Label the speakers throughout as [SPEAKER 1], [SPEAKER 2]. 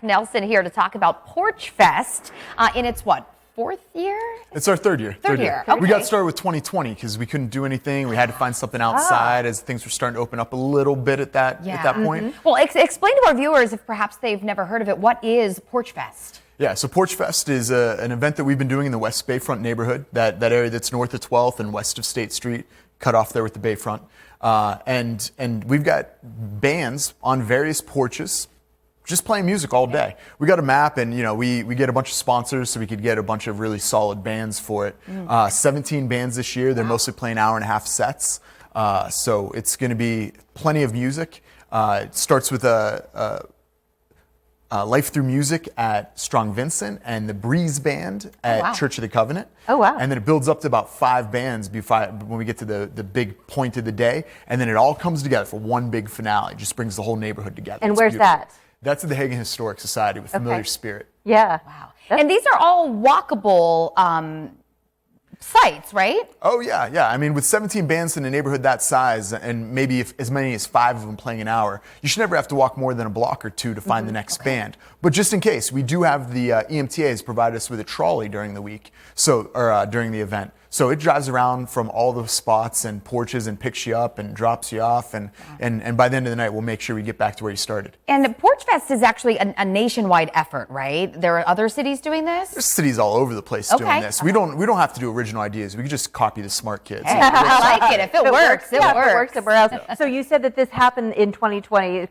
[SPEAKER 1] Nelson here to talk about Porch Fest in its fourth year?
[SPEAKER 2] It's our third year.
[SPEAKER 1] Third year. Okay.
[SPEAKER 2] We got started with 2020 because we couldn't do anything. We had to find something outside as things were starting to open up a little bit at that point.
[SPEAKER 1] Well, explain to our viewers, if perhaps they've never heard of it, what is Porch Fest?
[SPEAKER 2] Yeah, so Porch Fest is an event that we've been doing in the West Bayfront neighborhood, that area that's north of 12th and west of State Street, cut off there with the Bayfront. And we've got bands on various porches just playing music all day. We got a map, and we get a bunch of sponsors so we could get a bunch of really solid bands for it. 17 bands this year. They're mostly playing hour-and-a-half sets. So it's going to be plenty of music. It starts with Life Through Music at Strong Vincent and the Breeze Band at Church of the Covenant.
[SPEAKER 1] Oh, wow.
[SPEAKER 2] And then it builds up to about 5 bands when we get to the big point of the day. And then it all comes together for one big finale. It just brings the whole neighborhood together.
[SPEAKER 3] And
[SPEAKER 2] it's
[SPEAKER 3] where's
[SPEAKER 2] beautiful.
[SPEAKER 3] that?
[SPEAKER 2] That's at the Hagen Historic Society with Familiar Spirit.
[SPEAKER 3] Yeah.
[SPEAKER 1] Wow. And these are all walkable sites, right?
[SPEAKER 2] Oh, yeah. I mean, with 17 bands in a neighborhood that size, and maybe as many as 5 of them playing an hour, you should never have to walk more than a block or 2 to find the next band. But just in case, we do have the EMTAs provide us with a trolley during the week, during the event. So it drives around from all the spots and porches and picks you up and drops you off. And by the end of the night, we'll make sure we get back to where you started.
[SPEAKER 1] And Porch Fest is actually a nationwide effort, right? There are other cities doing this?
[SPEAKER 2] There's cities all over the place doing this. We don't have to do original ideas. We can just copy the smart kids.
[SPEAKER 1] Hey, I like it. If it works, it works.
[SPEAKER 3] If it works somewhere else. So you said that this happened in 2020.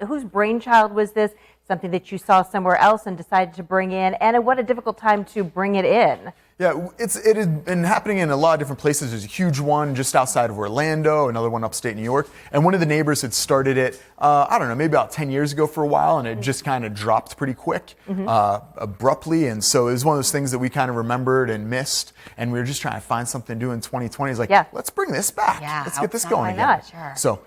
[SPEAKER 3] Whose brainchild was this? Something that you saw somewhere else and decided to bring in? And what a difficult time to bring it in.
[SPEAKER 2] Yeah, it has been happening in a lot of different places. There's a huge one just outside of Orlando, another one upstate New York. And one of the neighbors had started it, I don't know, maybe about 10 years ago for a while, and it just kind of dropped pretty quick, abruptly. And so it was one of those things that we kind of remembered and missed. And we were just trying to find something to do in 2020. It's like, let's bring this back.
[SPEAKER 1] Yeah,
[SPEAKER 2] let's get this going again.
[SPEAKER 3] Why not? Sure.
[SPEAKER 2] So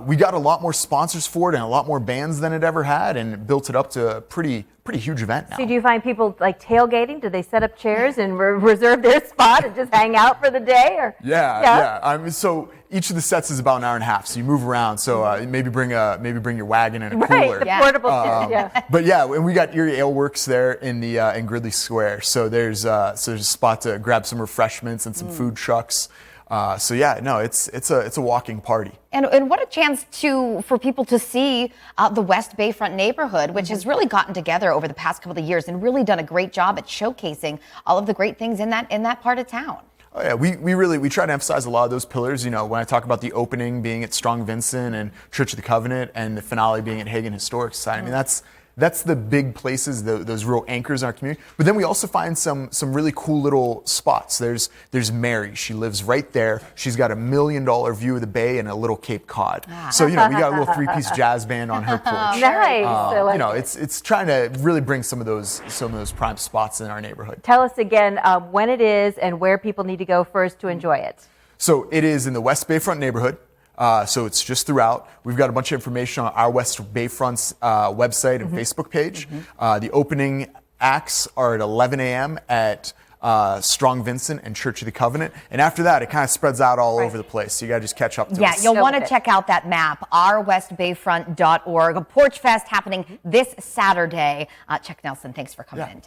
[SPEAKER 2] we got a lot more sponsors for it and a lot more bands than it ever had, and built it up to a pretty huge event now.
[SPEAKER 3] So do you find people like tailgating? Do they set up chairs and reserve their spot and just hang out for the day? Or
[SPEAKER 2] Yeah. I mean, so each of the sets is about an hour and a half. So you move around. So maybe bring your wagon and a cooler.
[SPEAKER 3] Right, the portable.
[SPEAKER 2] But and we got Erie Ale Works there in Gridley Square. So there's a spot to grab some refreshments and some food trucks. It's a walking party.
[SPEAKER 1] And what a chance for people to see the West Bayfront neighborhood, which has really gotten together over the past couple of years and really done a great job at showcasing all of the great things in that part of town.
[SPEAKER 2] Oh yeah, we try to emphasize a lot of those pillars. When I talk about the opening being at Strong Vincent and Church of the Covenant, and the finale being at Hagen Historic Center. I mean, that's the big places, those real anchors in our community. But then we also find some really cool little spots. There's Mary. She lives right there. She's got $1 million view of the bay and a little Cape Cod. So we got a little 3-piece jazz band on her porch.
[SPEAKER 3] Nice.
[SPEAKER 2] It's trying to really bring some of those prime spots in our neighborhood.
[SPEAKER 3] Tell us again when it is and where people need to go first to enjoy it.
[SPEAKER 2] So it is in the West Bayfront neighborhood. So it's just throughout. We've got a bunch of information on our West Bayfront's website and Facebook page. The opening acts are at 11 a.m. at Strong Vincent and Church of the Covenant. And after that, it kind of spreads out all over the place. So you got to just catch up to us.
[SPEAKER 1] Yeah, you'll want to check out that map, ourwestbayfront.org. A Porch Fest happening this Saturday. Chuck Nelson, thanks for coming in today.